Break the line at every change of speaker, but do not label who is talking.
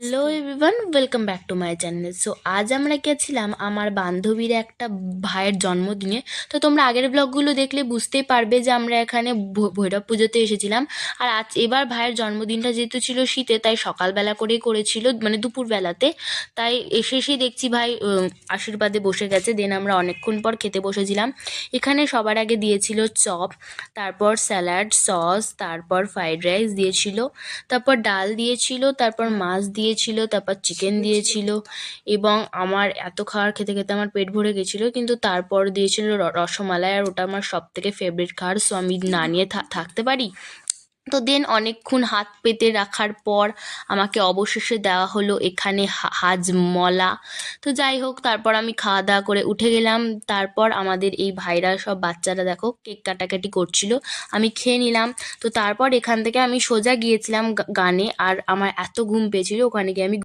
Hello everyone, welcome back to my channel. So আজ আমরা গেছিলাম আমার বান্ধবীর একটা ভাইয়ের জন্মদিনে। তো তোমরা আগের ব্লগগুলো দেখলে বুঝতেই পারবে যে আমরা এখানে ভৈরব পুজোতে এসেছিলাম। আর আজ এবার ভাইয়ের জন্মদিনটা যেহেতু ছিল শীতে, তাই সকালবেলা করেই করেছিল, মানে দুপুরবেলাতে। তাই এসেই দেখছি ভাই আশীর্বাদে বসে গেছে। দেন আমরা অনেকক্ষণ পর খেতে বসেছিলাম। এখানে সবার আগে দিয়েছিল চপ, তারপর স্যালাড, সস, তারপর ফ্রাইড রাইস দিয়েছিল, তারপর ডাল দিয়েছিল, তারপর মাছ দিয়েছিল, তারপর চিকেন দিয়েছিল। এবং আমার এত খাবার খেতে খেতে আমার পেট ভরে গেছিলো, কিন্তু তারপর দিয়েছিল রসমালাই, আর ওটা আমার সব থেকে ফেভারিট খাবার। সো আমি না নিয়ে থাকতে পারি? তো দেন অনেকক্ষণ হাত পেতে রাখার পর আমাকে অবশেষে দেওয়া হলো এখানে হাজমলা। তো যাই হোক, তারপর আমি খাওয়া দাওয়া করে উঠে গেলাম। তারপর আমাদের এই ভাইরা সব বাচ্চারা দেখো কেক কাটাকাটি করছিল, আমি খেয়ে নিলাম। তো তারপর এখান থেকে আমি সোজা গিয়েছিলাম গানে, আর আমার এত ঘুম পেয়েছিল, ওখানে গিয়ে আমি